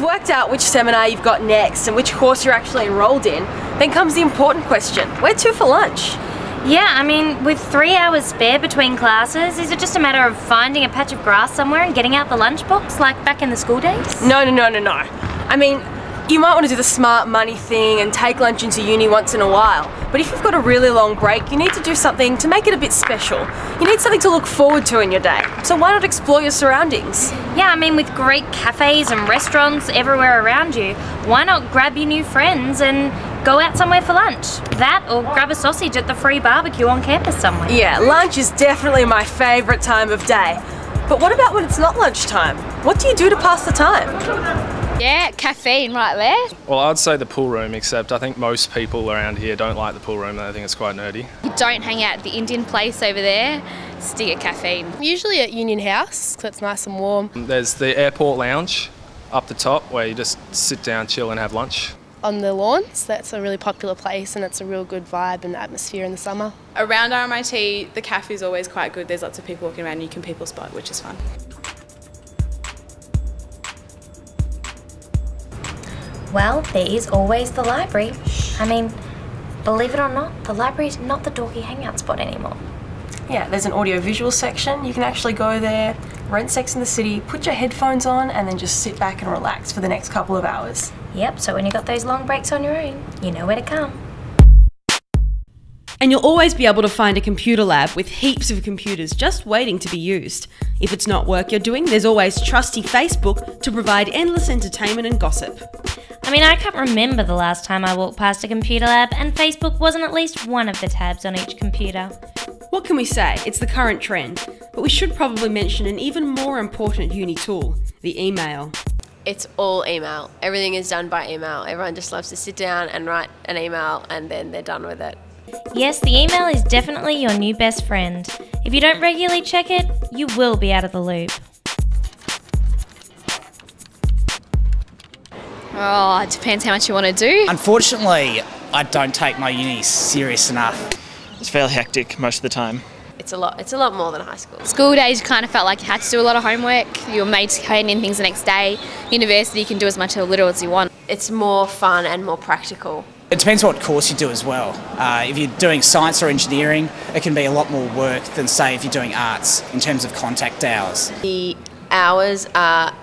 worked out which seminar you've got next and which course you're actually enrolled in, then comes the important question, where to for lunch? Yeah, I mean, with 3 hours spare between classes, is it just a matter of finding a patch of grass somewhere and getting out the lunchbox like back in the school days? No. I mean, you might want to do the smart money thing and take lunch into uni once in a while, but if you've got a really long break, you need to do something to make it a bit special. You need something to look forward to in your day, so why not explore your surroundings? Yeah, I mean, with great cafes and restaurants everywhere around you, why not grab your new friends and go out somewhere for lunch? That, or grab a sausage at the free barbecue on campus somewhere. Yeah, lunch is definitely my favourite time of day. But what about when it's not lunchtime? What do you do to pass the time? Yeah, caffeine right there. Well, I'd say the pool room, except I think most people around here don't like the pool room. They think it's quite nerdy. You don't hang out at the Indian place over there, stick at caffeine. Usually at Union House, because it's nice and warm. There's the airport lounge up the top where you just sit down, chill and have lunch. On the lawns, that's a really popular place and it's a real good vibe and atmosphere in the summer. Around RMIT, the cafe is always quite good. There's lots of people walking around and you can people spot, which is fun. Well, there is always the library. I mean, believe it or not, the library's not the dorky hangout spot anymore. Yeah, there's an audio-visual section. You can actually go there, rent Sex and the City, put your headphones on and then just sit back and relax for the next couple of hours. Yep, so when you got those long breaks on your own, you know where to come. And you'll always be able to find a computer lab with heaps of computers just waiting to be used. If it's not work you're doing, there's always trusty Facebook to provide endless entertainment and gossip. I mean, I can't remember the last time I walked past a computer lab and Facebook wasn't at least one of the tabs on each computer. What can we say? It's the current trend. But we should probably mention an even more important uni tool, the email. It's all email. Everything is done by email. Everyone just loves to sit down and write an email and then they're done with it. Yes, the email is definitely your new best friend. If you don't regularly check it, you will be out of the loop. Oh, it depends how much you want to do. Unfortunately, I don't take my uni serious enough. It's fairly hectic most of the time. It's a lot more than high school. School days, you kind of felt like you had to do a lot of homework. Your mates hand in things the next day. University, you can do as much or little as you want. It's more fun and more practical. It depends what course you do as well. If you're doing science or engineering, it can be a lot more work than, say, if you're doing arts in terms of contact hours. The hours are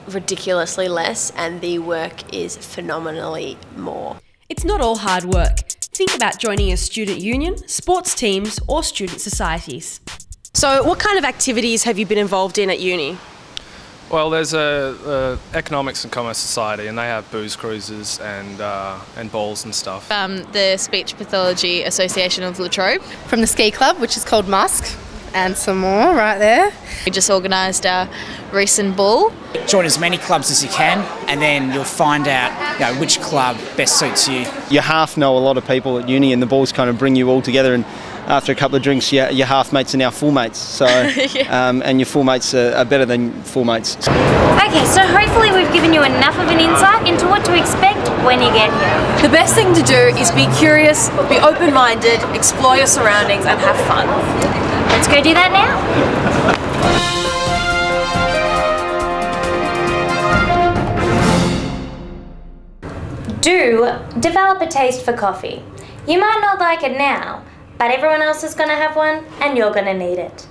ridiculously less and the work is phenomenally more. It's not all hard work. Think about joining a student union, sports teams or student societies. So what kind of activities have you been involved in at uni? Well, there's a Economics and Commerce Society and they have booze cruises and balls and stuff. The Speech Pathology Association of Latrobe. From the ski club, which is called Musk, and some more right there. We just organised a recent ball. Join as many clubs as you can and then you'll find out which club best suits you. You half know a lot of people at uni and the balls kind of bring you all together, and after a couple of drinks your half mates are now full mates, so and your full mates are better than full mates. Okay, so hopefully we've given you enough of an insight into what to expect when you get here. The best thing to do is be curious, be open-minded, explore your surroundings and have fun. Let's go do that now. Do develop a taste for coffee. You might not like it now, but everyone else is going to have one and you're going to need it.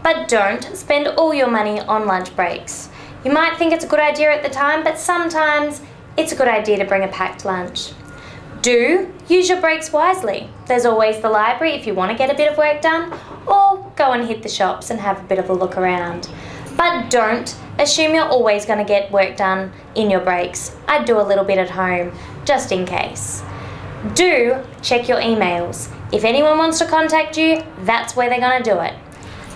But don't spend all your money on lunch breaks. You might think it's a good idea at the time, but sometimes it's a good idea to bring a packed lunch. Do use your breaks wisely. There's always the library if you want to get a bit of work done, or go and hit the shops and have a bit of a look around. But don't assume you're always going to get work done in your breaks. I'd do a little bit at home, just in case. Do check your emails. If anyone wants to contact you, that's where they're going to do it.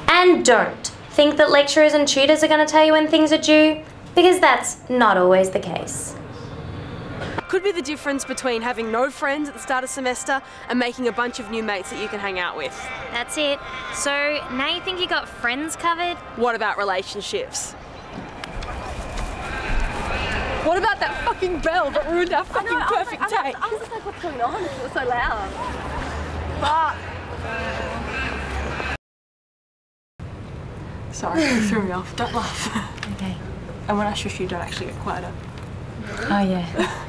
And don't think that lecturers and tutors are going to tell you when things are due, because that's not always the case. Could be the difference between having no friends at the start of semester and making a bunch of new mates that you can hang out with. That's it. So now you think you got friends covered? What about relationships? What about that fucking bell that ruined our fucking perfect date? I was just like, what's going on? It was so loud. Sorry, you threw me off. Don't laugh. Okay. And when I shush you, don't actually get quieter. Oh yeah.